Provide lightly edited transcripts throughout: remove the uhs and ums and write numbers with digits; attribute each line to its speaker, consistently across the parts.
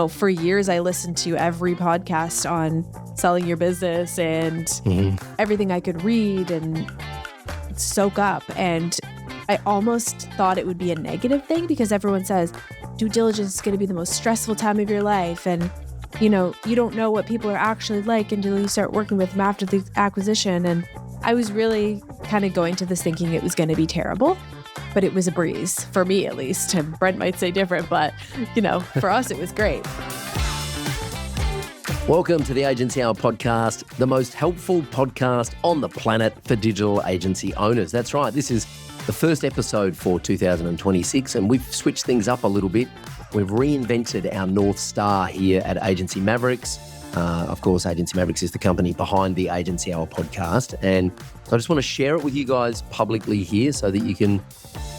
Speaker 1: for years I listened to every podcast on selling your business and everything I could read and soak up. And I almost thought it would be a negative thing because everyone says due diligence is going to be the most stressful time of your life. And, you don't know what people are actually like until you start working with them after the acquisition. And I was really kind of going to this thinking it was going to be terrible, but it was a breeze for me, at least. And Brent might say different, but, for us, it was great.
Speaker 2: Welcome to the Agency Hour podcast, the most helpful podcast on the planet for digital agency owners. That's right. This is the first episode for 2026, and we've switched things up a little bit. We've reinvented our North Star here at Agency Mavericks. Of course, Agency Mavericks is the company behind the Agency Hour podcast. And so I just want to share it with you guys publicly here so that you can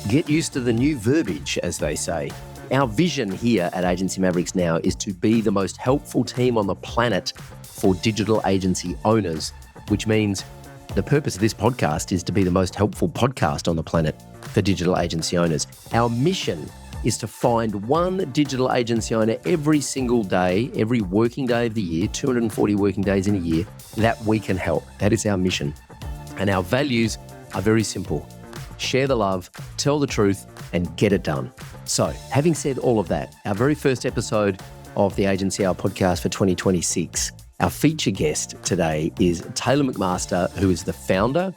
Speaker 2: get used to the new verbiage, as they say. Our vision here at Agency Mavericks now is to be the most helpful team on the planet for digital agency owners, which means the purpose of this podcast is to be the most helpful podcast on the planet for digital agency owners. Our mission is to find one digital agency owner every single day, every working day of the year, 240 working days in a year, that we can help. That is our mission. And our values are very simple. Share the love, tell the truth, and get it done. So, having said all of that, our very first episode of the Agency Hour podcast for 2026, our feature guest today is Taylor McMaster, who is the founder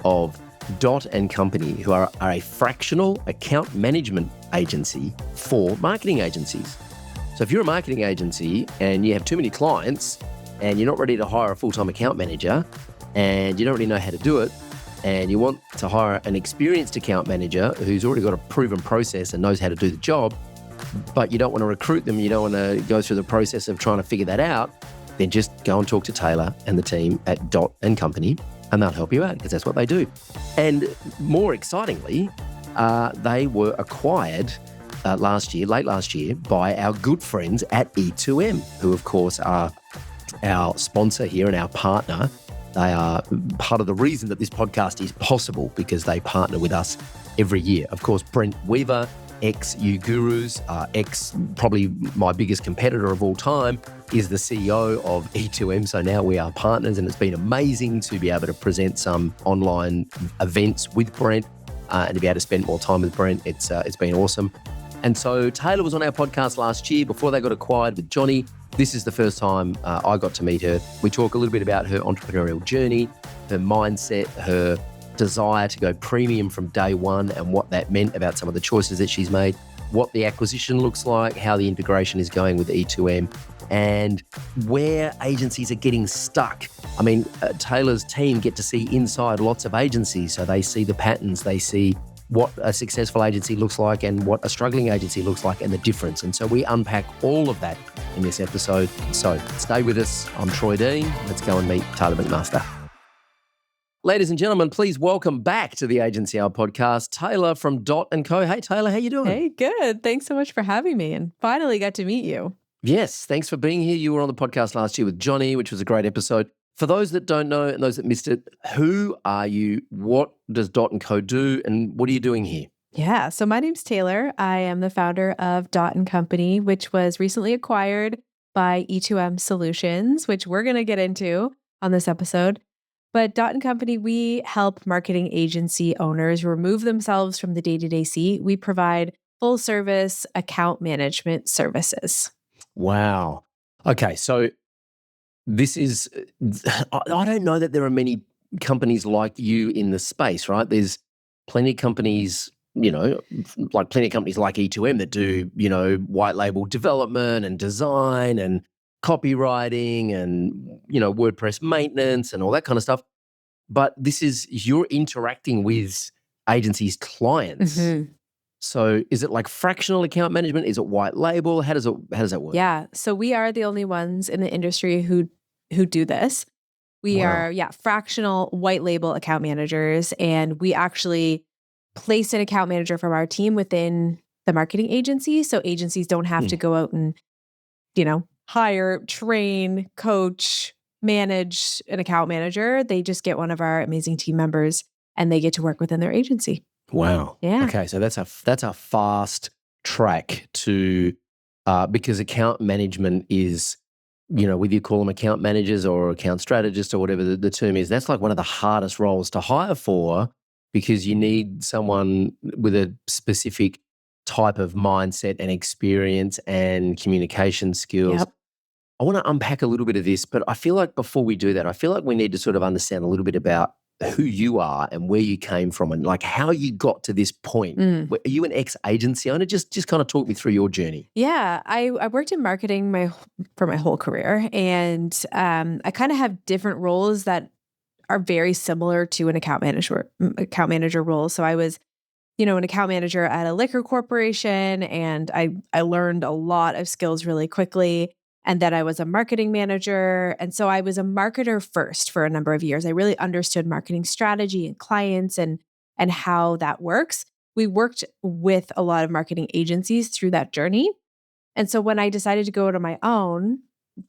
Speaker 2: of Dot & Company, who are a fractional account management agency for marketing agencies. So if you're a marketing agency and you have too many clients and you're not ready to hire a full-time account manager and you don't really know how to do it, and you want to hire an experienced account manager who's already got a proven process and knows how to do the job, but you don't want to recruit them, you don't want to go through the process of trying to figure that out, then just go and talk to Taylor and the team at Dot & Company, and they'll help you out because that's what they do. And more excitingly, they were acquired late last year, by our good friends at E2M, who of course are our sponsor here and our partner. They are part of the reason that this podcast is possible because they partner with us every year. Of course, Brent Weaver, ex-UGurus, probably my biggest competitor of all time, is the CEO of E2M. So now we are partners, and it's been amazing to be able to present some online events with Brent and to be able to spend more time with Brent. It's been awesome. And so Taylor was on our podcast last year before they got acquired with Johnny. This is the first time I got to meet her. We talk a little bit about her entrepreneurial journey, her mindset, her desire to go premium from day one and what that meant about some of the choices that she's made, what the acquisition looks like, how the integration is going with E2M, and where agencies are getting stuck. I mean, Taylor's team get to see inside lots of agencies, so they see the patterns, they see what a successful agency looks like and what a struggling agency looks like and the difference. And so we unpack all of that in this episode. So stay with us. I'm Troy Dean. Let's go and meet Taylor McMaster. Ladies and gentlemen, please welcome back to the Agency Hour podcast, Taylor from Dot & Co. Hey, Taylor, how you doing?
Speaker 1: Hey, good. Thanks so much for having me and finally got to meet you.
Speaker 2: Yes, thanks for being here. You were on the podcast last year with Johnny, which was a great episode. For those that don't know and those that missed it, who are you? What does Dot & Co do? And what are you doing here?
Speaker 1: Yeah, so my name's Taylor. I am the founder of Dot & Company, which was recently acquired by E2M Solutions, which we're going to get into on this episode. But Dot & Company, we help marketing agency owners remove themselves from the day-to-day seat. We provide full service account management services.
Speaker 2: Wow. Okay, so this is, I don't know that there are many companies like you in the space, right? There's plenty of companies, like plenty of companies like E2M that do, white label development and design and copywriting and, WordPress maintenance and all that kind of stuff. But this is, you're interacting with agencies' clients. Mm-hmm. So is it like fractional account management? Is it white label? How does that work?
Speaker 1: Yeah. So we are the only ones in the industry who do this. We are, fractional white label account managers. And we actually place an account manager from our team within the marketing agency. So agencies don't have to go out and, hire, train, coach, manage an account manager. They just get one of our amazing team members and they get to work within their agency.
Speaker 2: Wow.
Speaker 1: Yeah.
Speaker 2: Okay. So that's a fast track to because account management is, whether you call them account managers or account strategists or whatever the term is, that's like one of the hardest roles to hire for, because you need someone with a specific type of mindset and experience and communication skills.
Speaker 1: Yep.
Speaker 2: I want to unpack a little bit of this, but I feel like before we do that, I feel like we need to sort of understand a little bit about who you are and where you came from and like how you got to this point. Are you an ex-agency owner? Just kind of talk me through your journey.
Speaker 1: Yeah, I worked in marketing for my whole career, and I kind of have different roles that are very similar to an account manager role. So I was, an account manager at a liquor corporation, and I learned a lot of skills really quickly. And then I was a marketing manager. And so I was a marketer first for a number of years. I really understood marketing strategy and clients and how that works. We worked with a lot of marketing agencies through that journey. And so when I decided to go to my own,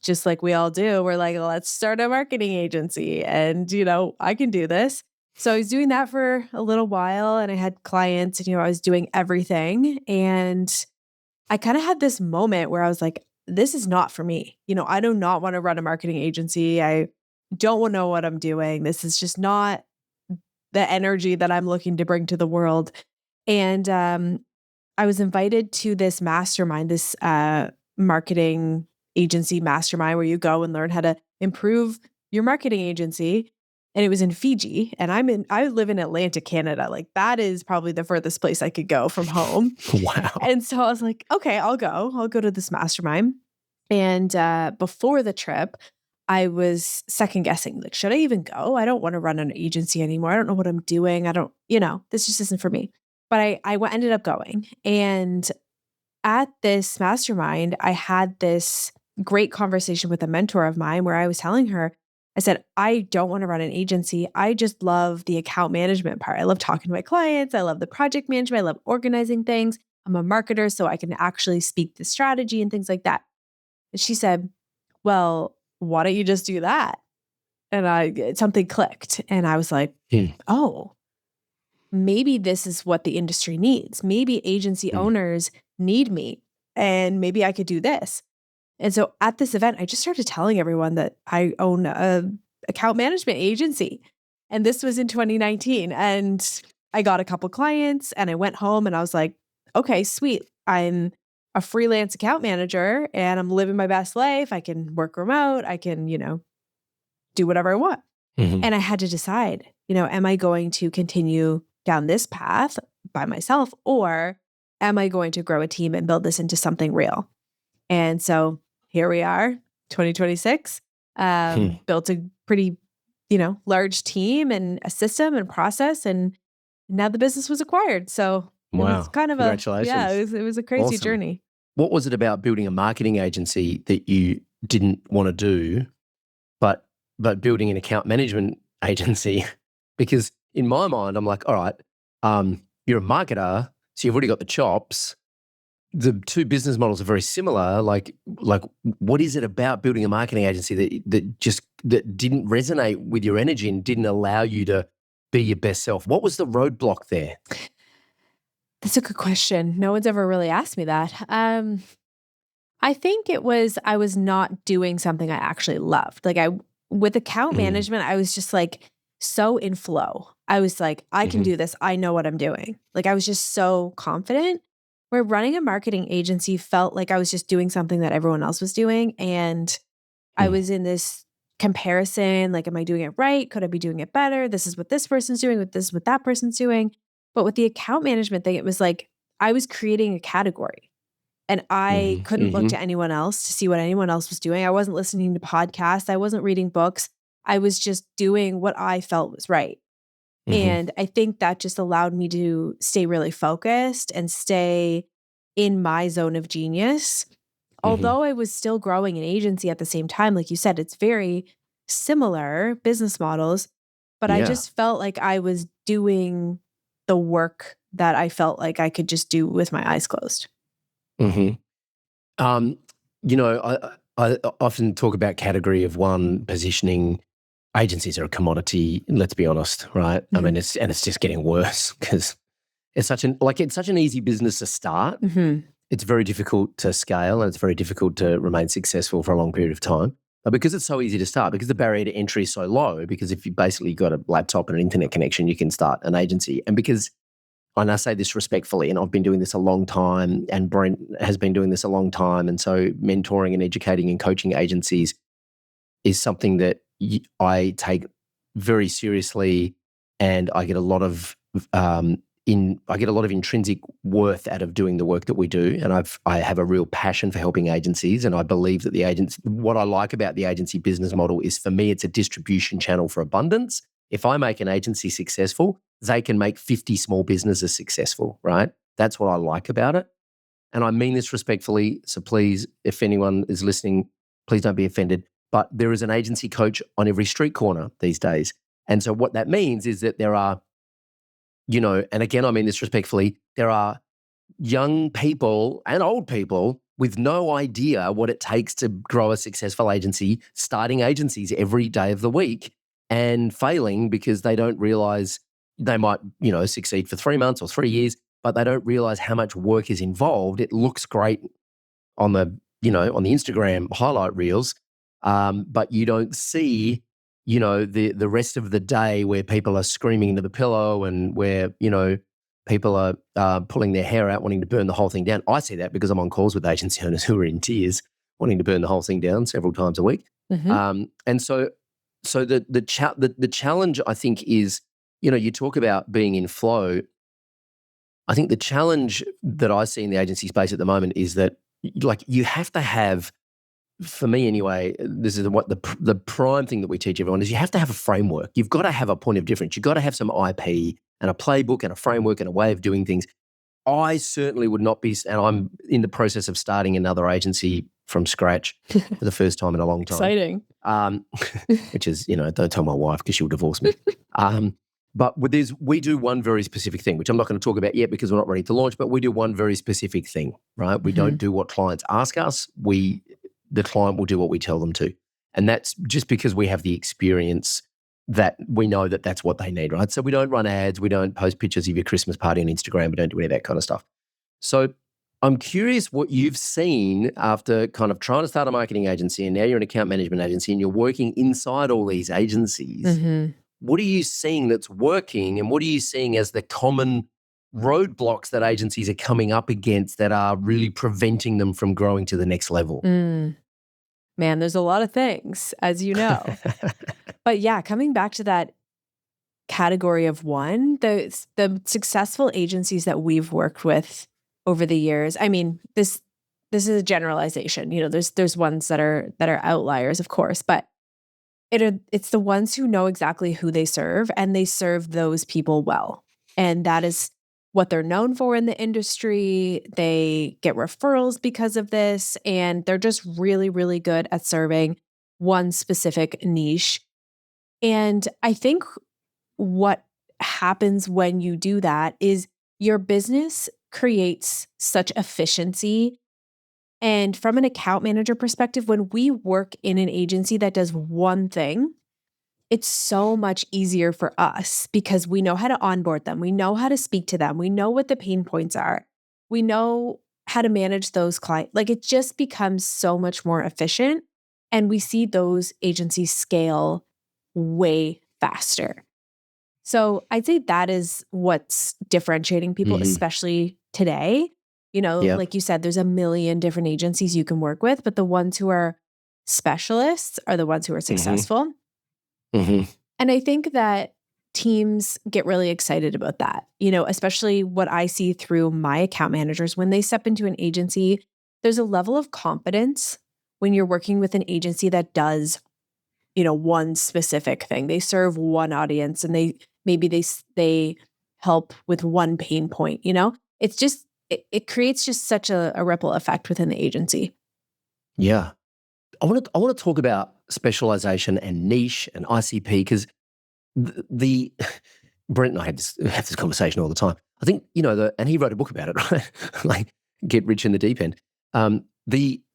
Speaker 1: just like we all do, we're like, let's start a marketing agency. And, I can do this. So I was doing that for a little while, and I had clients, and, I was doing everything. And I kind of had this moment where I was like, this is not for me. I do not want to run a marketing agency. I don't want to know what I'm doing. This is just not the energy that I'm looking to bring to the world. And I was invited to this mastermind, this marketing agency mastermind, where you go and learn how to improve your marketing agency. And it was in Fiji, and I live in Atlantic, Canada. Like, that is probably the furthest place I could go from home.
Speaker 2: Wow.
Speaker 1: And so I was like, okay, I'll go to this mastermind. And before the trip, I was second guessing, like, should I even go? I don't want to run an agency anymore. I don't know what I'm doing. I don't, this just isn't for me. But I ended up going. And at this mastermind, I had this great conversation with a mentor of mine where I was telling her, I said, I don't want to run an agency. I just love the account management part. I love talking to my clients. I love the project management. I love organizing things. I'm a marketer, so I can actually speak the strategy and things like that. And she said, well, why don't you just do that? And something clicked. And I was like, oh, maybe this is what the industry needs. Maybe agency owners need me, and maybe I could do this. And so at this event, I just started telling everyone that I own a account management agency. And this was in 2019. And I got a couple clients, and I went home and I was like, okay, sweet. I'm a freelance account manager, and I'm living my best life. I can work remote. I can, do whatever I want. And I had to decide, am I going to continue down this path by myself, or am I going to grow a team and build this into something real? And so here we are, 2026, built a pretty, large team and a system and process, and now the business was acquired. So it was kind of
Speaker 2: congratulations.
Speaker 1: It was a crazy journey.
Speaker 2: What was it about building a marketing agency that you didn't want to do, but building an account management agency? Because in my mind, I'm like, all right, you're a marketer, so you've already got the chops. The two business models are very similar. Like, what is it about building a marketing agency that didn't resonate with your energy and didn't allow you to be your best self? What was the roadblock there?
Speaker 1: That's a good question. No one's ever really asked me that. I think I was not doing something I actually loved. Like, with account management, I was just like so in flow. I was like, I can do this. I know what I'm doing. Like, I was just so confident. Where running a marketing agency felt like I was just doing something that everyone else was doing. And I was in this comparison, like, am I doing it right? Could I be doing it better? This is what this person's doing, with this is what that person's doing. But with the account management thing, it was like I was creating a category, and I couldn't look to anyone else to see what anyone else was doing. I wasn't listening to podcasts. I wasn't reading books. I was just doing what I felt was right. And I think that just allowed me to stay really focused and stay in my zone of genius. Although I was still growing an agency at the same time, like you said, it's very similar business models, but I just felt like I was doing the work that I felt like I could just do with my eyes closed.
Speaker 2: I often talk about category of one positioning. Agencies are a commodity, let's be honest, right? I mean, it's just getting worse because it's such an easy business to start, it's very difficult to scale and it's very difficult to remain successful for a long period of time. But because it's so easy to start, because the barrier to entry is so low, because if you basically got a laptop and an internet connection, you can start an agency. And because, and I say this respectfully, and I've been doing this a long time, and Brent has been doing this a long time, and so mentoring and educating and coaching agencies is something that I take very seriously, and I get a lot of intrinsic worth out of doing the work that we do, and I have a real passion for helping agencies, and I believe that what I like about the agency business model is, for me, it's a distribution channel for abundance. If I make an agency successful, they can make 50 small businesses successful, right? That's what I like about it. And I mean this respectfully, so please, if anyone is listening, please don't be offended. But there is an agency coach on every street corner these days. And so what that means is that there are, and again, I mean this respectfully, there are young people and old people with no idea what it takes to grow a successful agency, starting agencies every day of the week and failing because they don't realize they might, succeed for 3 months or 3 years, but they don't realize how much work is involved. It looks great on the Instagram highlight reels, but you don't see, the rest of the day where people are screaming into the pillow and where, people are pulling their hair out, wanting to burn the whole thing down. I see that because I'm on calls with agency owners who are in tears, wanting to burn the whole thing down several times a week.
Speaker 1: Mm-hmm.
Speaker 2: And so the challenge, I think, is, you talk about being in flow. I think the challenge that I see in the agency space at the moment is that, you have to have, for me anyway, this is what the prime thing that we teach everyone is, you have to have a framework. You've got to have a point of difference. You've got to have some IP and a playbook and a framework and a way of doing things. I certainly would not be, and I'm in the process of starting another agency from scratch for the first time in a long time.
Speaker 1: Exciting.
Speaker 2: Which is, don't tell my wife because she'll divorce me. But we do one very specific thing, which I'm not going to talk about yet because we're not ready to launch, but we do one very specific thing, right? We don't do what clients ask us. The client will do what we tell them to. And that's just because we have the experience that we know that that's what they need, right? So we don't run ads. We don't post pictures of your Christmas party on Instagram. We don't do any of that kind of stuff. So I'm curious what you've seen after kind of trying to start a marketing agency, and now you're an account management agency and you're working inside all these agencies.
Speaker 1: Mm-hmm.
Speaker 2: What are you seeing that's working, and what are you seeing as the common roadblocks that agencies are coming up against that are really preventing them from growing to the next level?
Speaker 1: Man, there's a lot of things, as you know. But yeah, coming back to that category of one, the successful agencies that we've worked with over the years, I mean, this is a generalization. There's ones that are outliers, of course, but it's the ones who know exactly who they serve, and they serve those people well. And that is what they're known for in the industry. They get referrals because of this, and they're just really, really good at serving one specific niche. And I think what happens when you do that is your business creates such efficiency. And from an account manager perspective, when we work in an agency that does one thing, it's so much easier for us because we know how to onboard them. We know how to speak to them. We know what the pain points are. We know how to manage those clients. It just becomes so much more efficient. And we see those agencies scale way faster. So I'd say that is what's differentiating people, especially today. Like you said, there's a million different agencies you can work with, but the ones who are specialists are the ones who are successful. And I think that teams get really excited about that, especially what I see through my account managers. When they step into an agency, there's a level of confidence when you're working with an agency that does, one specific thing. They serve one audience, and they help with one pain point, It's just, it creates just such a ripple effect within the agency.
Speaker 2: Yeah. I want to talk about specialization and niche and ICP because the Brent and I have this conversation all the time. I think, and he wrote a book about it, right? Like Get Rich in the Deep End.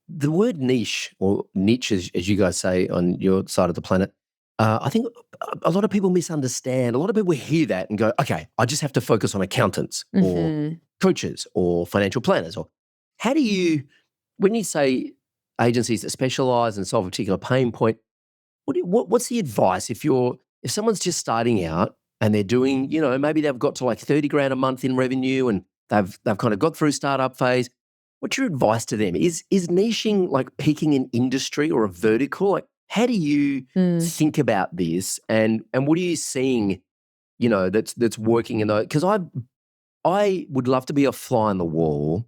Speaker 2: The word niche, or niche as you guys say on your side of the planet, I think a lot of people misunderstand. A lot of people hear that and go, okay, I just have to focus on accountants or coaches or financial planners. How do you, when you say agencies that specialize and solve a particular pain point, what's the advice if someone's just starting out and they're doing, maybe they've got to like 30 grand a month in revenue and they've kind of got through startup phase. What's your advice to them? Is niching like picking an industry or a vertical? Like, how do you think about this, and what are you seeing, that's working in those? Because I would love to be a fly on the wall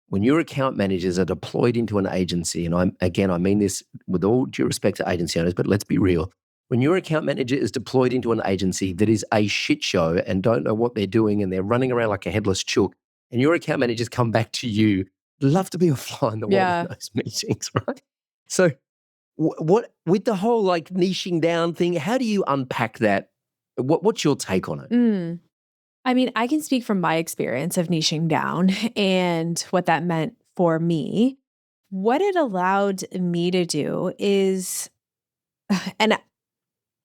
Speaker 2: when your account managers are deployed into an agency, and I mean this with all due respect to agency owners, but let's be real. When your account manager is deployed into an agency that is a shit show and don't know what they're doing and they're running around like a headless chook, and your account managers come back to you, love to be a fly on the wall in those meetings, right? So what with the whole like niching down thing, how do you unpack that? What's your take on it?
Speaker 1: I mean, I can speak from my experience of niching down and what that meant for me. What it allowed me to do is, and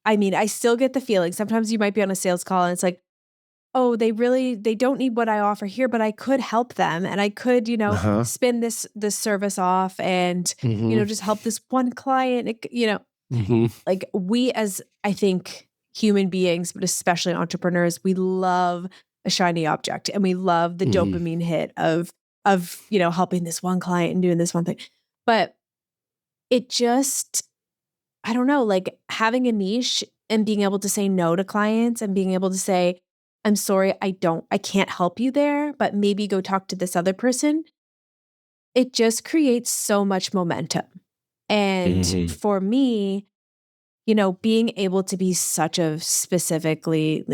Speaker 1: I mean, I still get the feeling sometimes you might be on a sales call and it's like, oh, they don't need what I offer here, but I could help them and I could, spin this service off and, just help this one client, like we as I think human beings, but especially entrepreneurs, we love a shiny object and we love the dopamine hit of helping this one client and doing this one thing. But it just, I don't know, like having a niche and being able to say no to clients and being able to say, I'm sorry, I can't help you there, but maybe go talk to this other person. It just creates so much momentum. And for me, being able to be such a specifically,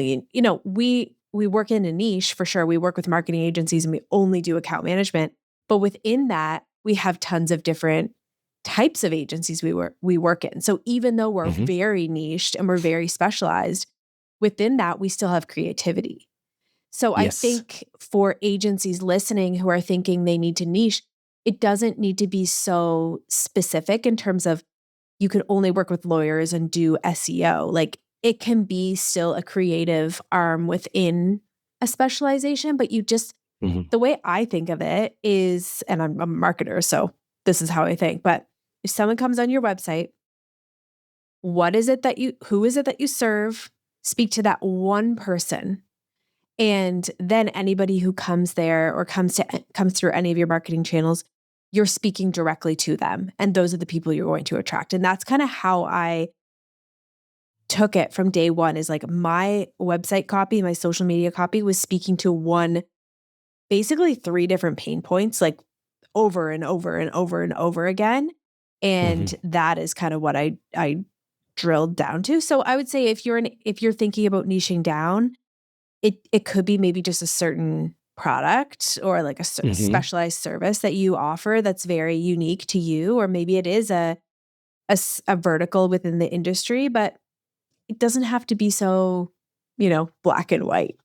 Speaker 1: we work in a niche for sure. We work with marketing agencies and we only do account management. But within that, we have tons of different types of agencies we work in. So even though we're very niched and we're very specialized, within that, we still have creativity. So I think for agencies listening who are thinking they need to niche, it doesn't need to be so specific in terms of you can only work with lawyers and do SEO. Like it can be still a creative arm within a specialization, but you just, the way I think of it is, and I'm a marketer, so this is how I think, but if someone comes on your website, who is it that you serve? Speak to that one person. And then anybody who comes there or comes through any of your marketing channels, you're speaking directly to them. And those are the people you're going to attract. And that's kind of how I took it from day one, is like my website copy, my social media copy was speaking to basically 3 different pain points, like over and over and over and over again. And that is kind of what I drilled down to. So I would say if you're thinking about niching down, it could be maybe just a certain product or like a certain specialized service that you offer that's very unique to you, or maybe it is a vertical within the industry, but it doesn't have to be so, black and white.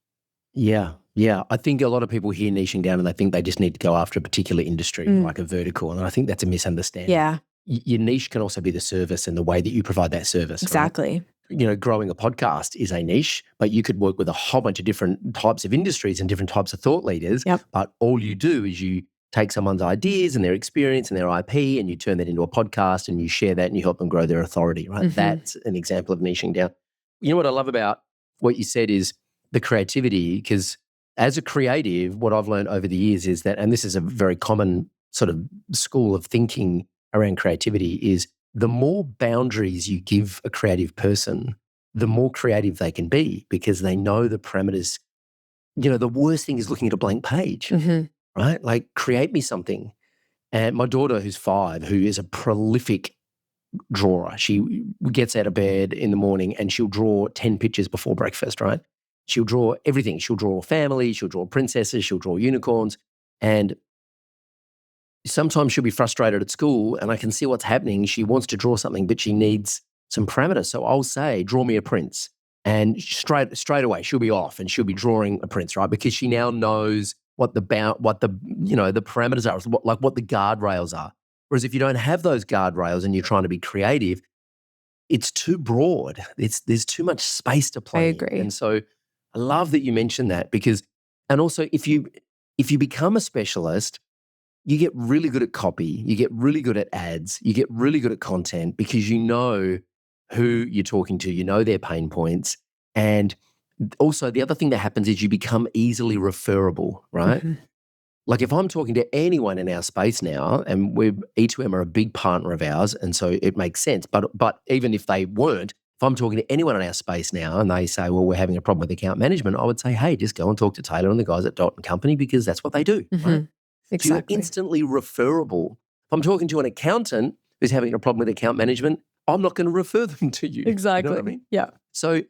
Speaker 2: Yeah. I think a lot of people hear niching down and they think they just need to go after a particular industry, like a vertical. And I think that's a misunderstanding.
Speaker 1: Yeah.
Speaker 2: Your niche can also be the service and the way that you provide that service.
Speaker 1: Exactly.
Speaker 2: Right? Growing a podcast is a niche, but you could work with a whole bunch of different types of industries and different types of thought leaders.
Speaker 1: Yep.
Speaker 2: But all you do is you take someone's ideas and their experience and their IP and you turn that into a podcast and you share that and you help them grow their authority, right? That's an example of niching down. You know what I love about what you said is the creativity, because as a creative, what I've learned over the years is that, and this is a very common sort of school of thinking around creativity, is the more boundaries you give a creative person, the more creative they can be because they know the parameters. The worst thing is looking at a blank page, right? Like create me something. And my daughter, who's 5, who is a prolific drawer, she gets out of bed in the morning and she'll draw 10 pictures before breakfast, right? She'll draw everything. She'll draw family, she'll draw princesses, she'll draw unicorns. And sometimes she'll be frustrated at school and I can see what's happening. She wants to draw something, but she needs some parameters. So I'll say, draw me a prince. And straight away she'll be off and she'll be drawing a prince, right? Because she now knows what the parameters are, what the guardrails are. Whereas if you don't have those guardrails and you're trying to be creative, it's too broad. There's too much space to play.
Speaker 1: I agree.
Speaker 2: And so I love that you mentioned that because, and also if you become a specialist, you get really good at copy, you get really good at ads, you get really good at content because you know who you're talking to, you know their pain points. And also the other thing that happens is you become easily referable, right?
Speaker 1: Mm-hmm.
Speaker 2: Like if I'm talking to anyone in our space now, and E2M are a big partner of ours, and so it makes sense. But even if they weren't, if I'm talking to anyone in our space now and they say, well, we're having a problem with account management, I would say, hey, just go and talk to Taylor and the guys at Dot & Company because that's what they do,
Speaker 1: Mm-hmm.
Speaker 2: right?
Speaker 1: Exactly.
Speaker 2: So you're instantly referable. If I'm talking to an accountant who's having a problem with account management, I'm not going to refer them to you.
Speaker 1: Exactly.
Speaker 2: You know what I mean?
Speaker 1: Yeah.
Speaker 2: So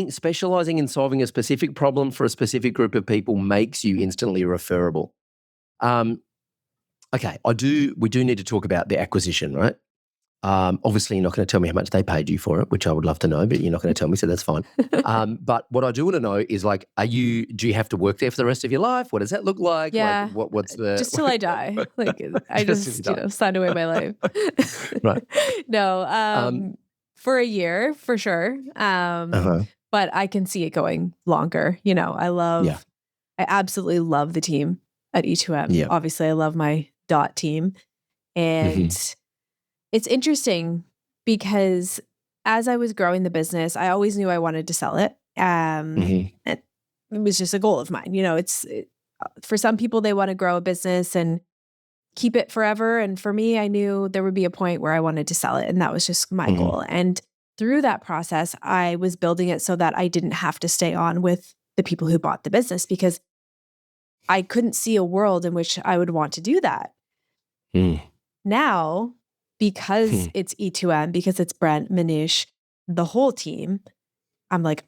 Speaker 2: specializing in solving a specific problem for a specific group of people makes you instantly referable. Okay, we do need to talk about the acquisition, right? Obviously, you're not going to tell me how much they paid you for it, which I would love to know, but you're not going to tell me, so that's fine. But what I do want to know is like, do you have to work there for the rest of your life? What does that look like?
Speaker 1: Yeah.
Speaker 2: Like, what's the
Speaker 1: just till I die? Like I just signed away my life.
Speaker 2: Right.
Speaker 1: No. For a year, for sure. But I can see it going longer. You know, I absolutely love the team at E2M.
Speaker 2: Yeah.
Speaker 1: Obviously, I love my Dot team. And it's interesting because as I was growing the business, I always knew I wanted to sell it. And it was just a goal of mine. You know, for some people, they want to grow a business and keep it forever. And for me, I knew there would be a point where I wanted to sell it. And that was just my goal. And through that process, I was building it so that I didn't have to stay on with the people who bought the business because I couldn't see a world in which I would want to do that. Now, because it's E2M, because it's Brent, Manish, the whole team, I'm like,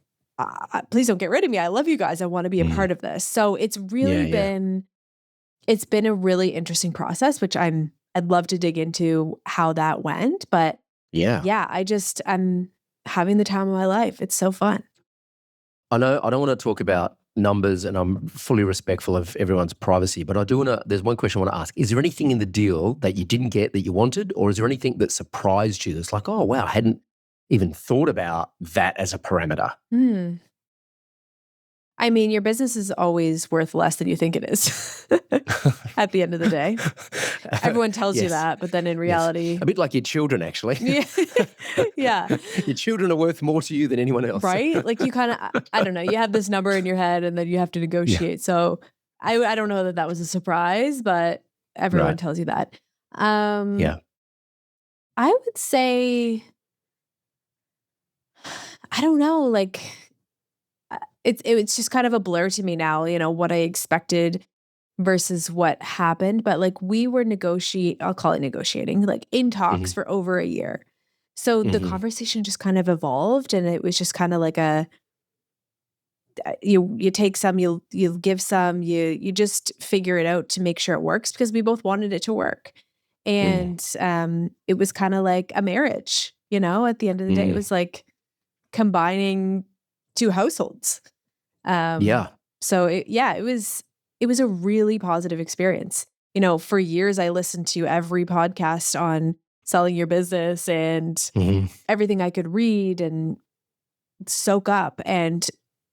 Speaker 1: please don't get rid of me. I love you guys. I want to be a part of this. So it's really it's been a really interesting process, which I'd love to dig into how that went. But I'm having the time of my life. It's so fun.
Speaker 2: I know I don't want to talk about numbers and I'm fully respectful of everyone's privacy, but there's one question I want to ask. Is there anything in the deal that you didn't get that you wanted, or is there anything that surprised you that's like, oh, wow, I hadn't even thought about that as a parameter?
Speaker 1: I mean, your business is always worth less than you think it is at the end of the day. Everyone tells you that, but then in reality...
Speaker 2: A bit like your children, actually.
Speaker 1: Yeah.
Speaker 2: Your children are worth more to you than anyone else.
Speaker 1: Right? Like you kind of, I don't know, you have this number in your head and then you have to negotiate. So I don't know that was a surprise, but everyone tells you that. I would say, I don't know, like... It's just kind of a blur to me now, you know, what I expected versus what happened. But like we were I'll call it negotiating, like in talks for over a year. So the conversation just kind of evolved and it was just kind of like you take some, you'll give some, you just figure it out to make sure it works because we both wanted it to work. And it was kind of like a marriage, you know, at the end of the day, it was like combining two households. So it was a really positive experience. You know, for years I listened to every podcast on selling your business and everything I could read and soak up. And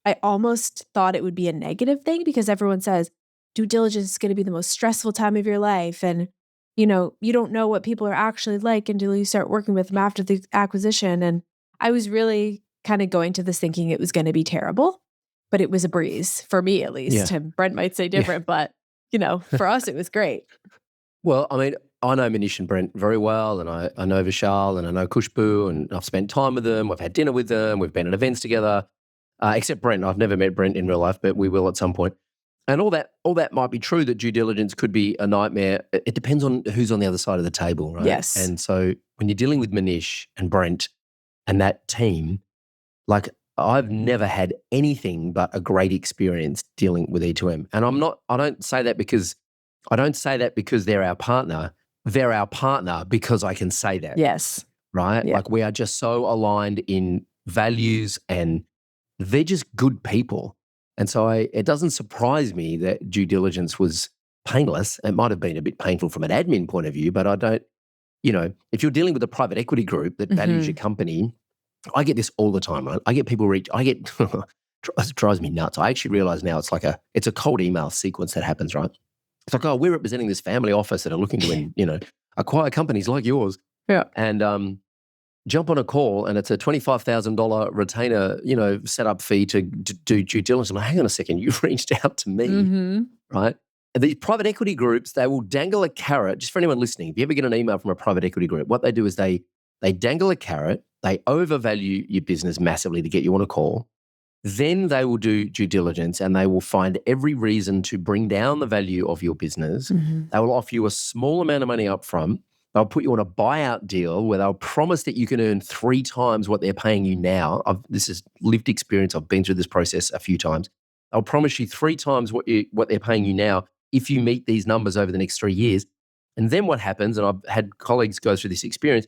Speaker 1: I almost thought it would be a negative thing because everyone says due diligence is going to be the most stressful time of your life. And, you know, you don't know what people are actually like until you start working with them after the acquisition. And I was really kind of going to this thinking it was going to be terrible, but it was a breeze for me, at least. And Brent might say different, but you know, for us, it was great.
Speaker 2: Well, I mean, I know Manish and Brent very well, and I know Vishal and I know Kushbu, and I've spent time with them. I've had dinner with them. We've been at events together, except Brent. I've never met Brent in real life, but we will at some point. And all that might be true, that due diligence could be a nightmare. It depends on who's on the other side of the table, right?
Speaker 1: Yes.
Speaker 2: And so when you're dealing with Manish and Brent and that team, like I've never had anything but a great experience dealing with E2M. And I don't say that because they're our partner. They're our partner because I can say that.
Speaker 1: Yes.
Speaker 2: Right?
Speaker 1: Yeah.
Speaker 2: Like we are just so aligned in values and they're just good people. And so it doesn't surprise me that due diligence was painless. It might have been a bit painful from an admin point of view, but I don't, you know, if you're dealing with a private equity group that values your company, I get this all the time, right? I get people it drives me nuts. I actually realize now it's a cold email sequence that happens, right? It's like, oh, we're representing this family office that are looking to, acquire companies like yours.
Speaker 1: Yeah.
Speaker 2: And jump on a call, and it's a $25,000 retainer, setup fee to do due diligence. I'm like, hang on a second, you reached out to me, right? And these private equity groups, they will dangle a carrot. Just for anyone listening, if you ever get an email from a private equity group, what they do is they dangle a carrot, they overvalue your business massively to get you on a call. Then they will do due diligence and they will find every reason to bring down the value of your business. They will offer you a small amount of money up front. They'll put you on a buyout deal where they'll promise that you can earn 3 times what they're paying you now. This is lived experience. I've been through this process a few times. They'll promise you 3 times what they're paying you now if you meet these numbers over the next 3 years. And then what happens, and I've had colleagues go through this experience,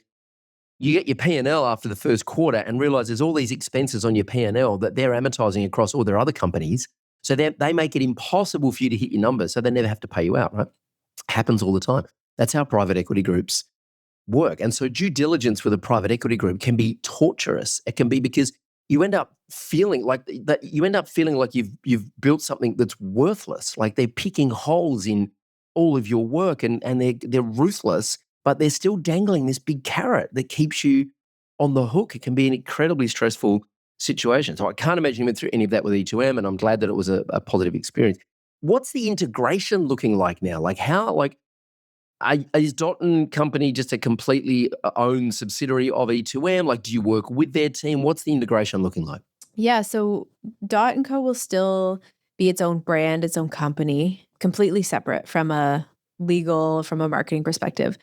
Speaker 2: you get your P&L after the first quarter and realize there's all these expenses on your P&L that they're amortizing across all their other companies. So they make it impossible for you to hit your numbers, so they never have to pay you out, right? Happens all the time. That's how private equity groups work. And so due diligence with a private equity group can be torturous. It can be because you end up feeling like that. You end up feeling like you've built something that's worthless. Like they're picking holes in all of your work, and they're ruthless, but they're still dangling this big carrot that keeps you on the hook. It can be an incredibly stressful situation. So I can't imagine you went through any of that with E2M, and I'm glad that it was a positive experience. What's the integration looking like now? Like how, is Dot & Company just a completely owned subsidiary of E2M? Like, do you work with their team? What's the integration looking like?
Speaker 1: Yeah, so Dot & Co will still be its own brand, its own company, completely separate from a legal, from a marketing perspective.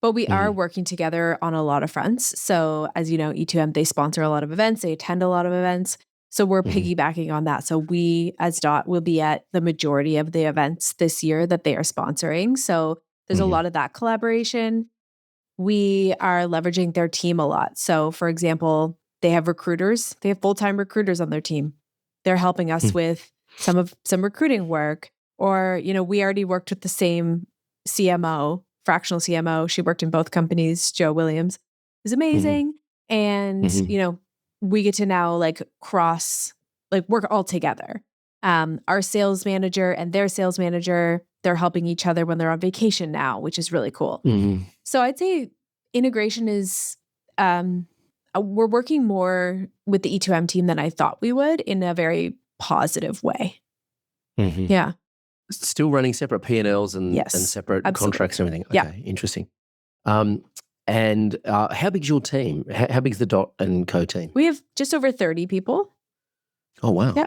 Speaker 1: But we are working together on a lot of fronts. So as you know, E2M, they sponsor a lot of events. They attend a lot of events. So we're piggybacking on that. So we, as Dot, will be at the majority of the events this year that they are sponsoring. So there's a lot of that collaboration. We are leveraging their team a lot. So for example, they have recruiters. They have full-time recruiters on their team. They're helping us with some recruiting work. Or, we already worked with the same CMO, fractional CMO. She worked in both companies, Joe Williams. It was amazing. And, we get to now work all together. Our sales manager and their sales manager, they're helping each other when they're on vacation now, which is really cool. So I'd say integration is, we're working more with the E2M team than I thought we would in a very positive way. Yeah.
Speaker 2: Still running separate P&Ls and separate contracts and everything. Okay, interesting. And how big's your team? How big's the Dot & Co team?
Speaker 1: We have just over 30 people.
Speaker 2: Oh, wow.
Speaker 1: Yeah.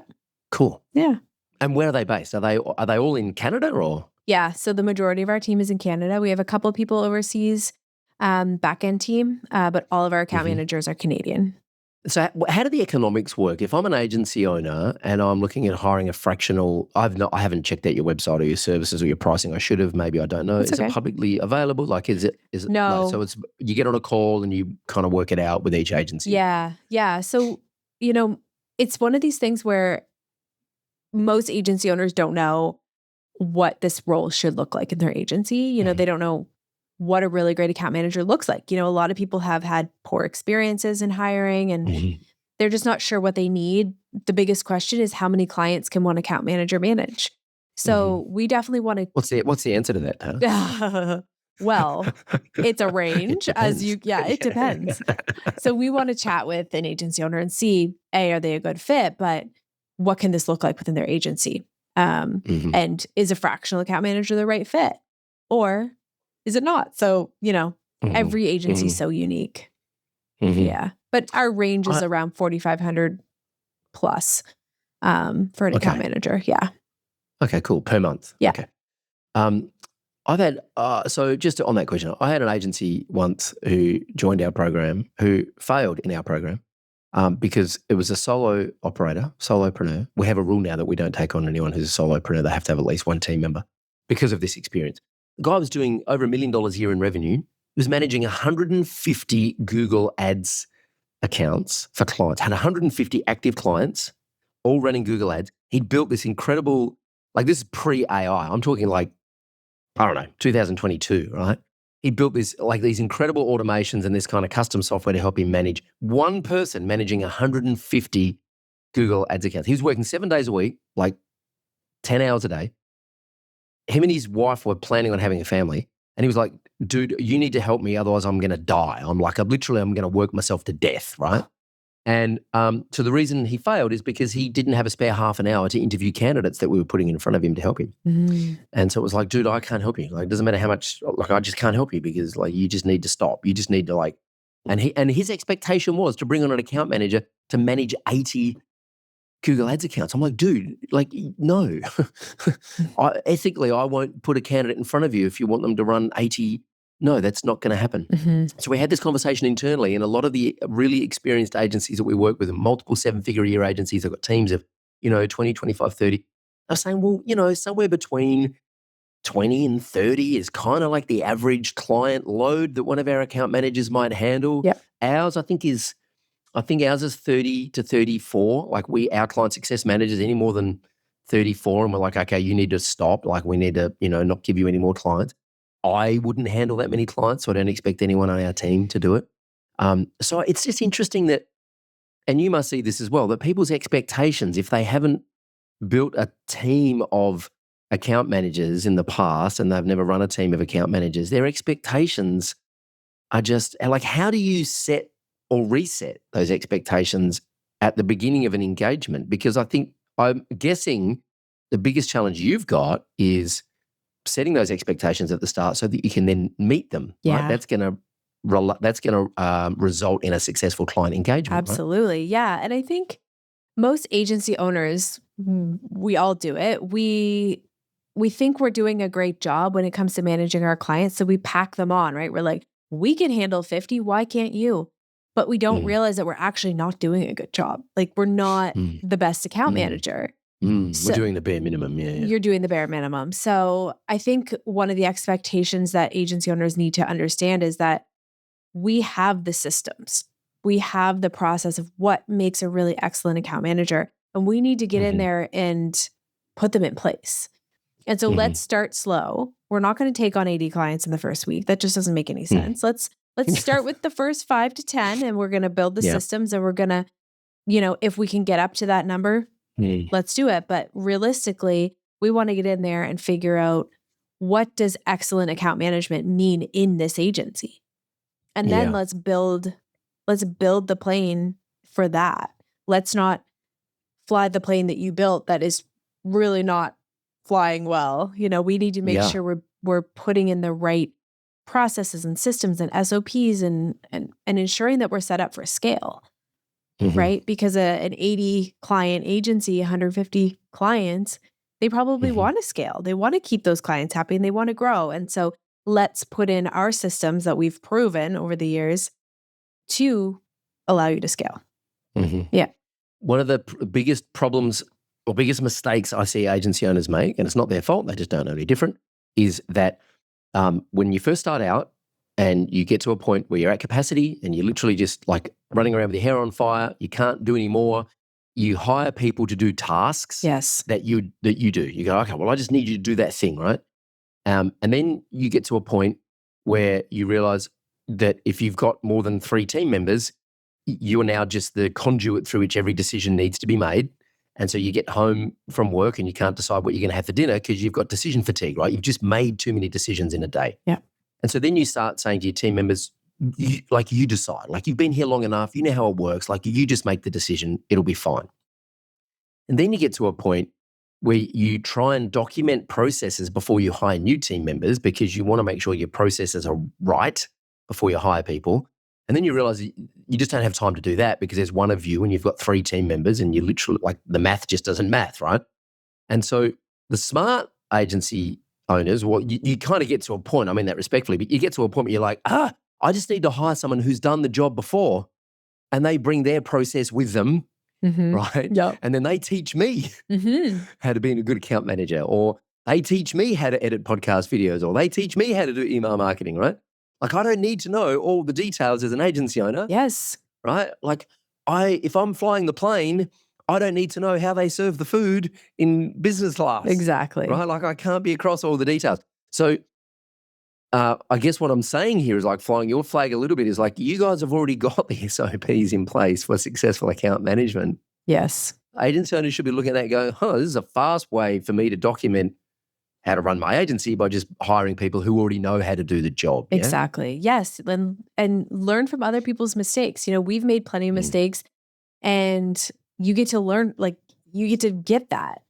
Speaker 2: Cool.
Speaker 1: Yeah.
Speaker 2: And where are they based? Are they all in Canada or?
Speaker 1: Yeah. So the majority of our team is in Canada. We have a couple of people overseas, back-end team, but all of our account managers are Canadian.
Speaker 2: So how do the economics work? If I'm an agency owner and I'm looking at hiring a fractional, I haven't checked out your website or your services or your pricing. I should have, maybe I don't know. Is it publicly available? Like, is it?
Speaker 1: No.
Speaker 2: So it's, you get on a call and you kind of work it out with each agency.
Speaker 1: Yeah. Yeah. So, it's one of these things where most agency owners don't know what this role should look like in their agency. They don't know what a really great account manager looks like. A lot of people have had poor experiences in hiring and they're just not sure what they need. The biggest question is how many clients can one account manager manage? So we definitely want to.
Speaker 2: What's the answer to that, Taylor?
Speaker 1: Well, it's a range it depends. So we want to chat with an agency owner and see, are they a good fit? But what can this look like within their agency? And is a fractional account manager the right fit? Or is it not? So, every agency is so unique. Yeah. But our range is around 4,500 plus for an account manager. Yeah.
Speaker 2: Okay, cool. Per month.
Speaker 1: Yeah.
Speaker 2: Okay. I've had, so just on that question, I had an agency once who joined our program who failed in our program because it was a solo operator, solopreneur. We have a rule now that we don't take on anyone who's a solopreneur. They have to have at least one team member because of this experience. The guy was doing over $1 million a year in revenue. He was managing 150 Google Ads accounts for clients, had 150 active clients, all running Google Ads. He'd built this incredible, this is pre-AI. I'm talking 2022, right? He built this, these incredible automations and this kind of custom software to help him manage one person managing 150 Google Ads accounts. He was working 7 days a week, 10 hours a day. him and his wife were planning on having a family. And he was like, dude, you need to help me. Otherwise I'm going to die. I'm going to work myself to death. Right. And so the reason he failed is because he didn't have a spare half an hour to interview candidates that we were putting in front of him to help him.
Speaker 1: Mm-hmm.
Speaker 2: And so it was like, dude, I can't help you. Like, it doesn't matter how much, like, I just can't help you because like, you just need to stop. You just need to like, and his expectation was to bring on an account manager to manage 80 Google Ads accounts. I'm like, dude, like, no. Ethically, I won't put a candidate in front of you if you want them to run 80. No, that's not going to happen.
Speaker 1: Mm-hmm.
Speaker 2: So we had this conversation internally, and a lot of the really experienced agencies that we work with, multiple 7-figure a year agencies, I've got teams of, 20, 25, 30. I was saying, well, somewhere between 20 and 30 is kind of like the average client load that one of our account managers might handle.
Speaker 1: Yep.
Speaker 2: Ours, I think ours is 30 to 34. Like our client success managers any more than 34, and we're like, okay, you need to stop. Like we need to, not give you any more clients. I wouldn't handle that many clients, so I don't expect anyone on our team to do it. So it's just interesting that, and you must see this as well, that people's expectations, if they haven't built a team of account managers in the past and they've never run a team of account managers, their expectations are just like, how do you set or reset those expectations at the beginning of an engagement? Because I'm guessing the biggest challenge you've got is setting those expectations at the start so that you can then meet them.
Speaker 1: Yeah.
Speaker 2: Right? That's going to result in a successful client engagement.
Speaker 1: Absolutely.
Speaker 2: Right?
Speaker 1: Yeah. And I think most agency owners, we all do it. We think we're doing a great job when it comes to managing our clients. So we pack them on, right? We're like, we can handle 50. Why can't you? But we don't realize that we're actually not doing a good job. Like we're not the best account manager.
Speaker 2: So we're doing the bare minimum. Yeah.
Speaker 1: You're doing the bare minimum. So I think one of the expectations that agency owners need to understand is that we have the systems. We have the process of what makes a really excellent account manager. And we need to get in there and put them in place. And so let's start slow. We're not going to take on 80 clients in the first week. That just doesn't make any sense. Let's start with the first 5 to 10, and we're going to build the systems, and we're going to, if we can get up to that number, let's do it. But realistically, we want to get in there and figure out, what does excellent account management mean in this agency? And then let's build the plane for that. Let's not fly the plane that you built that is really not flying well. We need to make sure we're putting in the right processes and systems and SOPs and ensuring that we're set up for scale. Right? Because an 80 client agency, 150 clients, they probably want to scale. They want to keep those clients happy and they want to grow. And so let's put in our systems that we've proven over the years to allow you to scale. Yeah.
Speaker 2: One of the biggest problems or biggest mistakes I see agency owners make, and it's not their fault, they just don't know any different, is that when you first start out and you get to a point where you're at capacity and you're literally just like running around with your hair on fire, you can't do any more, you hire people to do tasks that you do. You go, okay, well, I just need you to do that thing, right? And then you get to a point where you realize that if you've got more than 3 team members, you are now just the conduit through which every decision needs to be made. And so you get home from work and you can't decide what you're going to have for dinner because you've got decision fatigue, right? You've just made too many decisions in a day.
Speaker 1: Yeah.
Speaker 2: And so then you start saying to your team members, you decide. Like, you've been here long enough, you know how it works. Like, you just make the decision, it'll be fine. And then you get to a point where you try and document processes before you hire new team members because you want to make sure your processes are right before you hire people. And then you realize you just don't have time to do that because there's one of you and you've got 3 team members and you literally, like, the math just doesn't math, right? And so the smart agency owners, well, you kind of get to a point, I mean that respectfully, but you get to a point where you're like, I just need to hire someone who's done the job before, and they bring their process with them, right?
Speaker 1: Yep.
Speaker 2: And then they teach me how to be a good account manager, or they teach me how to edit podcast videos, or they teach me how to do email marketing, right? Like, I don't need to know all the details as an agency owner.
Speaker 1: Yes.
Speaker 2: Right? Like, if I'm flying the plane, I don't need to know how they serve the food in business class.
Speaker 1: Exactly.
Speaker 2: Right? Like, I can't be across all the details. So I guess what I'm saying here is, like, flying your flag a little bit is like, you guys have already got the SOPs in place for successful account management.
Speaker 1: Yes.
Speaker 2: Agency owners should be looking at that and going, this is a fast way for me to document how to run my agency by just hiring people who already know how to do the job. Yeah?
Speaker 1: Exactly. Yes. And learn from other people's mistakes. We've made plenty of mistakes, and you get to learn, like you get to get that,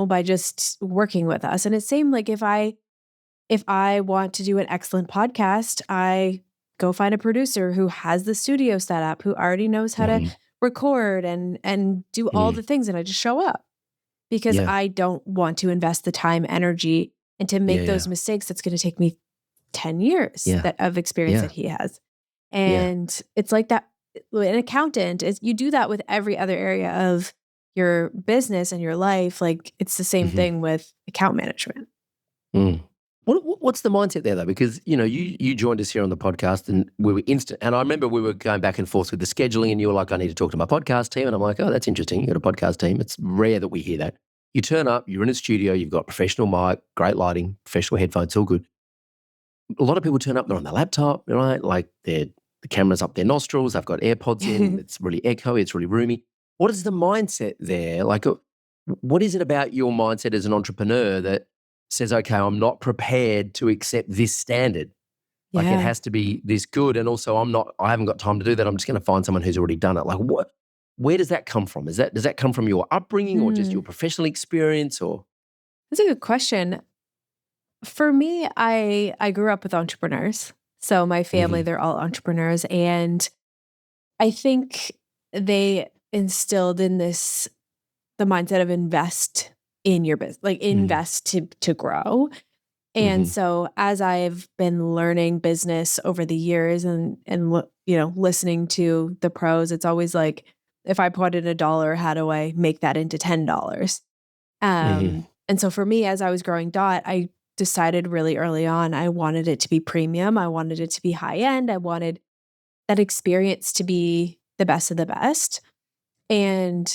Speaker 1: by just working with us. And it's same like if I want to do an excellent podcast, I go find a producer who has the studio set up, who already knows how to record and do all the things, and I just show up because I don't want to invest the time, energy, and to make those mistakes. That's going to take me 10 years of experience that he has. And it's like that. An accountant is, you do that with every other area of your business and your life. Like it's the same thing with account management.
Speaker 2: What's the mindset there though? Because, you joined us here on the podcast and we were instant. And I remember we were going back and forth with the scheduling and you were like, I need to talk to my podcast team. And I'm like, oh, that's interesting. You got a podcast team. It's rare that we hear that. You turn up, you're in a studio, you've got professional mic, great lighting, professional headphones, all good. A lot of people turn up, they're on their laptop, right? Like the camera's up their nostrils, they've got AirPods in, it's really echoey, it's really roomy. What is the mindset there? Like, what is it about your mindset as an entrepreneur that says, okay, I'm not prepared to accept this standard? Like it has to be this good. And also I haven't got time to do that. I'm just going to find someone who's already done it. Like where does that come from? Does that come from your upbringing or just your professional experience or?
Speaker 1: That's a good question. For me, I grew up with entrepreneurs. So my family, they're all entrepreneurs. And I think they instilled in the mindset of invest in your business, like invest to grow. And so as I've been learning business over the years and listening to the pros, it's always like, if I put in $1, how do I make that into $10? And so for me, as I was growing Dot, I decided really early on, I wanted it to be premium. I wanted it to be high end. I wanted that experience to be the best of the best. And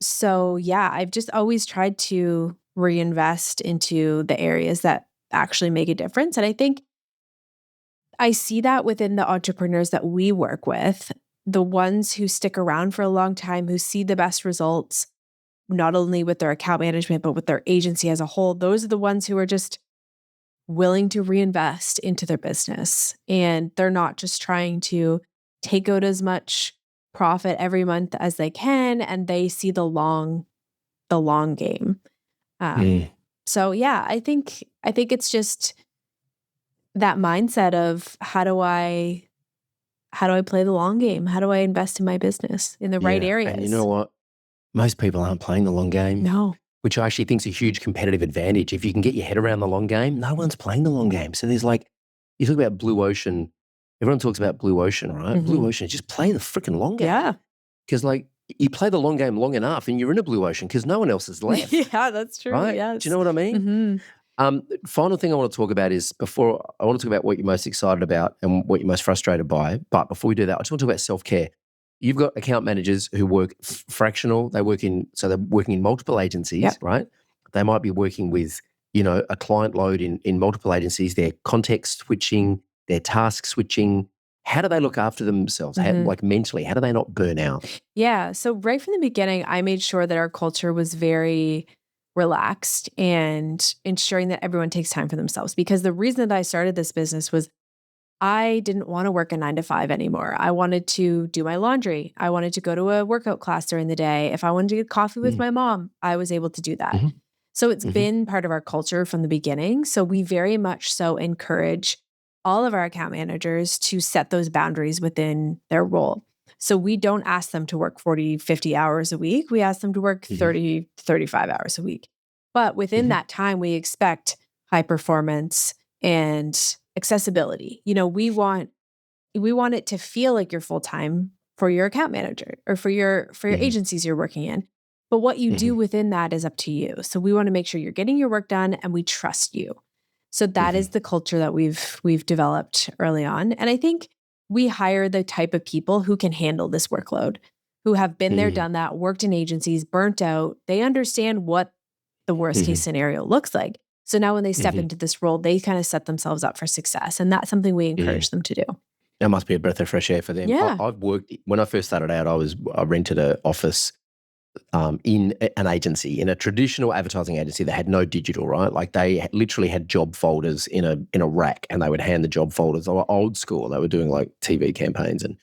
Speaker 1: so, I've just always tried to reinvest into the areas that actually make a difference. And I think I see that within the entrepreneurs that we work with, the ones who stick around for a long time, who see the best results, not only with their account management, but with their agency as a whole. Those are the ones who are just willing to reinvest into their business. And they're not just trying to take out as much profit every month as they can. And they see the long game. So I think it's just that mindset of how do I play the long game? How do I invest in my business in the right areas?
Speaker 2: And you know what? Most people aren't playing the long game.
Speaker 1: No.
Speaker 2: Which I actually think is a huge competitive advantage. If you can get your head around the long game, no one's playing the long game. So there's you talk about blue ocean. Everyone talks about blue ocean, right? Blue ocean, just play the freaking long game.
Speaker 1: Yeah.
Speaker 2: Because you play the long game long enough and you're in a blue ocean because no one else is left.
Speaker 1: Yeah, that's true.
Speaker 2: Right?
Speaker 1: Yes.
Speaker 2: Do you know what I mean? Final thing I want to talk about is I want to talk about what you're most excited about and what you're most frustrated by. But before we do that, I just want to talk about self-care. You've got account managers who work fractional. They're working in multiple agencies, right? They might be working with, a client load in multiple agencies. They're context switching, they're task switching. How do they look after themselves? Mentally, how do they not burn out?
Speaker 1: Yeah. So right from the beginning, I made sure that our culture was very relaxed and ensuring that everyone takes time for themselves. Because the reason that I started this business was I didn't want to work a 9 to 5 anymore. I wanted to do my laundry. I wanted to go to a workout class during the day. If I wanted to get coffee with my mom, I was able to do that. So it's been part of our culture from the beginning. So we very much so encourage all of our account managers to set those boundaries within their role. So we don't ask them to work 40, 50 hours a week. We ask them to work 30, 35 hours a week. But within that time, we expect high performance and accessibility. We want it to feel like you're full-time for your account manager or for your agencies you're working in. But what you do within that is up to you. So we want to make sure you're getting your work done and we trust you. So that is the culture that we've developed early on. And I think we hire the type of people who can handle this workload, who have been there, done that, worked in agencies, burnt out. They understand what the worst case scenario looks like. So now when they step into this role, they kind of set themselves up for success. And that's something we encourage them to do.
Speaker 2: That must be a breath of fresh air for them.
Speaker 1: Yeah.
Speaker 2: I've worked, when I first started out, I rented an office in an agency, in a traditional advertising agency that had no digital, right? Like they literally had job folders in a rack, and they would hand the job folders. They were old school. They were doing like TV campaigns and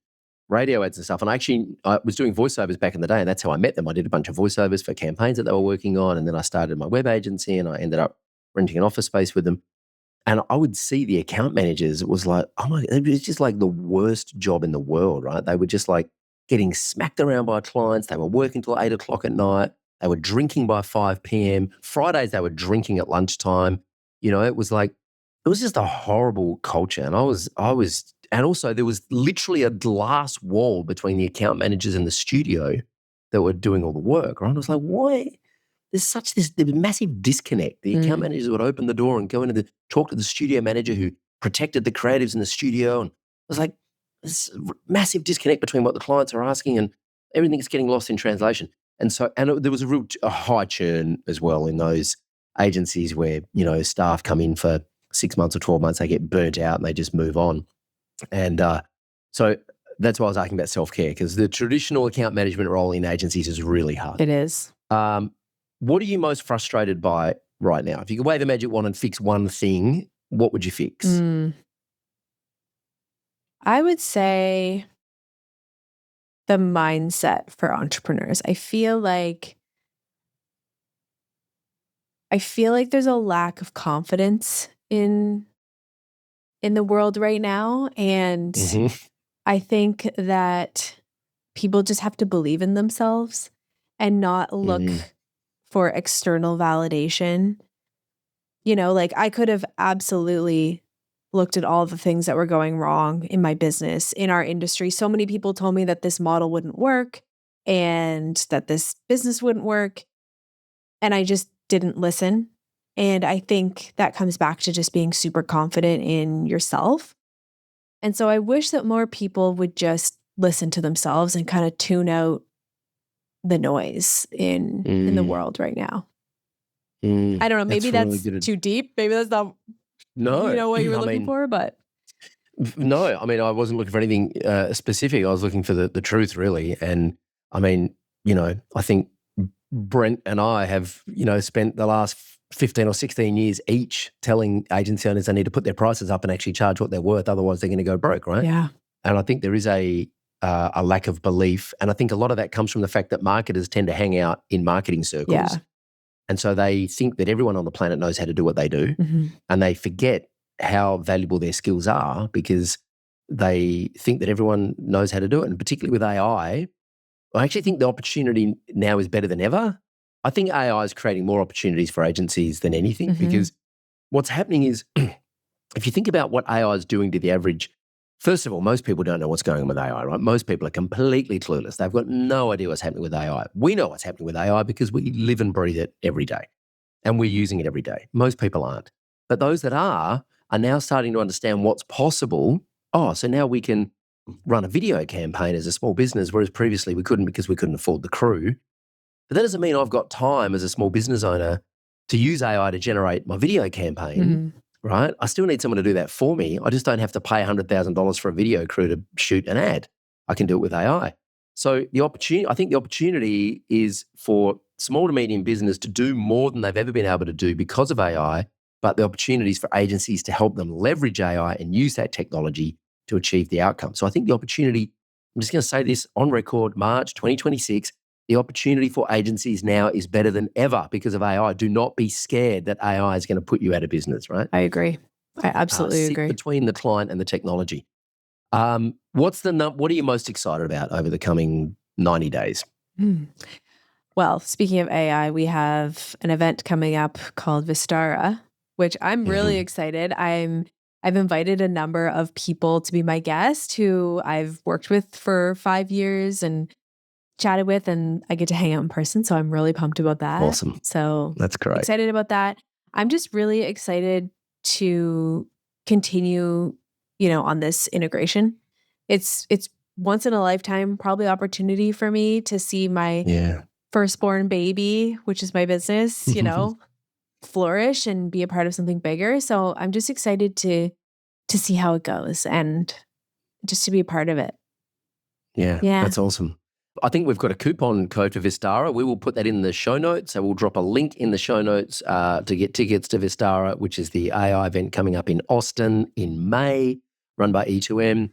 Speaker 2: radio ads and stuff. And I was doing voiceovers back in the day, and that's how I met them. I did a bunch of voiceovers for campaigns that they were working on, and then I started my web agency, and I ended up renting an office space with them. And I would see the account managers. It was like, oh my, it was just like the worst job in the world, right? They were just like getting smacked around by clients. They were working till 8 o'clock at night. They were drinking by 5 p.m. Fridays, they were drinking at lunchtime. It was like, it was just a horrible culture. And and also there was literally a glass wall between the account managers and the studio that were doing all the work, right? I was like, why? There was massive disconnect. The account managers would open the door and go into talk to the studio manager who protected the creatives in the studio. And I was like, this massive disconnect between what the clients are asking, and everything's getting lost in translation. And there was a high churn as well in those agencies where, staff come in for 6 months or 12 months, they get burnt out and they just move on. And so that's why I was asking about self-care, because the traditional account management role in agencies is really hard.
Speaker 1: It is.
Speaker 2: What are you most frustrated by right now? If you could wave a magic wand and fix one thing, what would you fix?
Speaker 1: I would say the mindset for entrepreneurs. I feel like there's a lack of confidence in the world right now. And I think that people just have to believe in themselves and not look for external validation. Like I could have absolutely looked at all the things that were going wrong in my business, in our industry. So many people told me that this model wouldn't work and that this business wouldn't work. And I just didn't listen. And I think that comes back to just being super confident in yourself. And so I wish that more people would just listen to themselves and kind of tune out the noise in the world right now. I don't know. Maybe that's too deep. Maybe that's not what you were looking for, but.
Speaker 2: No, I mean, I wasn't looking for anything specific. I was looking for the truth, really. And I mean, I think Brent and I have, spent the last 15 or 16 years each telling agency owners they need to put their prices up and actually charge what they're worth. Otherwise, they're going to go broke, right?
Speaker 1: Yeah.
Speaker 2: And I think there is a lack of belief. And I think a lot of that comes from the fact that marketers tend to hang out in marketing circles.
Speaker 1: Yeah.
Speaker 2: And so they think that everyone on the planet knows how to do what they do. And they forget how valuable their skills are because they think that everyone knows how to do it. And particularly with AI, I actually think the opportunity now is better than ever. I think AI is creating more opportunities for agencies than anything because what's happening is if you think about what AI is doing to the average, first of all, most people don't know what's going on with AI, right? Most people are completely clueless. They've got no idea what's happening with AI. We know what's happening with AI because we live and breathe it every day and we're using it every day. Most people aren't. But those that are now starting to understand what's possible. Oh, so now we can run a video campaign as a small business, whereas previously we couldn't because we couldn't afford the crew. But that doesn't mean I've got time as a small business owner to use AI to generate my video campaign, right? I still need someone to do that for me. I just don't have to pay $100,000 for a video crew to shoot an ad. I can do it with AI. So I think the opportunity is for small to medium business to do more than they've ever been able to do because of AI, but the opportunities for agencies to help them leverage AI and use that technology to achieve the outcome. So I think the opportunity, I'm just going to say this on record, March 2026, the opportunity for agencies now is better than ever because of AI. Do not be scared that AI is going to put you out of business, right?
Speaker 1: I agree. I absolutely agree.
Speaker 2: Between the client and the technology. What are you most excited about over the coming 90 days?
Speaker 1: Well, speaking of AI, we have an event coming up called Vistara, which I'm really excited. I've invited a number of people to be my guest who I've worked with for 5 years and chatted with, and I get to hang out in person. So I'm really pumped about that.
Speaker 2: Awesome.
Speaker 1: So
Speaker 2: that's great.
Speaker 1: Excited about that. I'm just really excited to continue, on this integration. It's once in a lifetime, probably opportunity for me to see my firstborn baby, which is my business, flourish and be a part of something bigger. So I'm just excited to see how it goes and just to be a part of it.
Speaker 2: Yeah. That's awesome. I think we've got a coupon code for Vistara. We will put that in the show notes. So we'll drop a link in the show notes to get tickets to Vistara, which is the AI event coming up in Austin in May, run by E2M.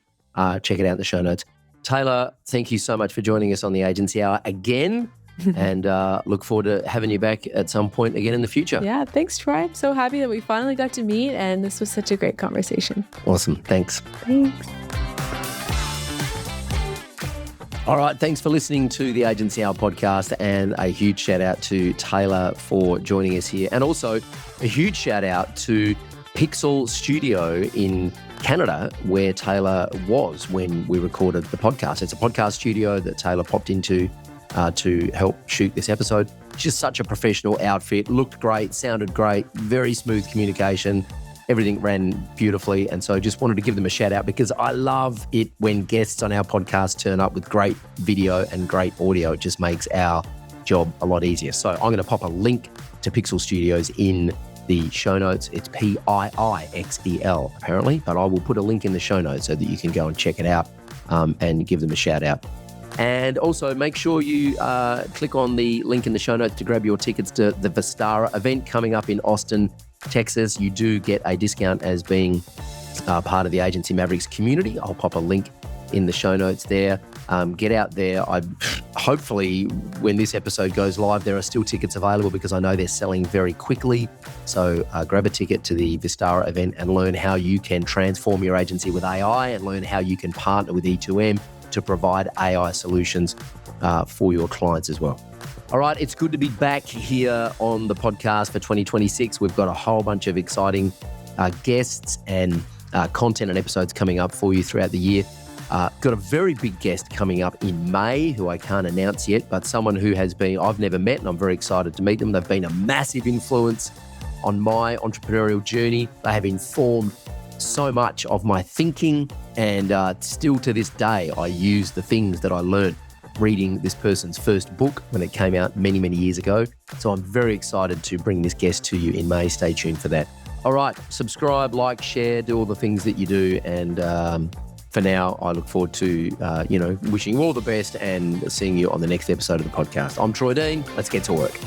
Speaker 2: Check it out in the show notes. Taylor, thank you so much for joining us on the Agency Hour again, and look forward to having you back at some point again in the future.
Speaker 1: Yeah, thanks, Troy. I'm so happy that we finally got to meet, and this was such a great conversation.
Speaker 2: Awesome. Thanks.
Speaker 1: Thanks.
Speaker 2: All right, thanks for listening to the Agency Hour podcast, and a huge shout out to Taylor for joining us here, and also a huge shout out to Pixel Studio in Canada, where Taylor was when we recorded the podcast. It's a podcast studio that Taylor popped into to help shoot this episode. Just such a professional outfit, looked great, sounded great, very smooth communication. Everything ran beautifully. And so just wanted to give them a shout out because I love it when guests on our podcast turn up with great video and great audio. It just makes our job a lot easier. So I'm going to pop a link to Pixel Studios in the show notes. It's PIIXEL apparently, but I will put a link in the show notes so that you can go and check it out and give them a shout out. And also make sure you click on the link in the show notes to grab your tickets to the Vistara event coming up in Austin, Texas. You do get a discount as being part of the Agency Mavericks community. I'll pop a link in the show notes there. Get out there. Hopefully, when this episode goes live, there are still tickets available because I know they're selling very quickly. So grab a ticket to the Vistara event and learn how you can transform your agency with AI and learn how you can partner with E2M to provide AI solutions for your clients as well. All right, it's good to be back here on the podcast for 2026. We've got a whole bunch of exciting guests and content and episodes coming up for you throughout the year. Got a very big guest coming up in May who I can't announce yet, but someone who I've never met, and I'm very excited to meet them. They've been a massive influence on my entrepreneurial journey. They have informed so much of my thinking, and still to this day, I use the things that I learned reading this person's first book when it came out many, many years ago. So I'm very excited to bring this guest to you in May. Stay tuned for that. All right, subscribe, like, share, do all the things that you do. And for now, I look forward to, wishing you all the best and seeing you on the next episode of the podcast. I'm Troy Dean. Let's get to work.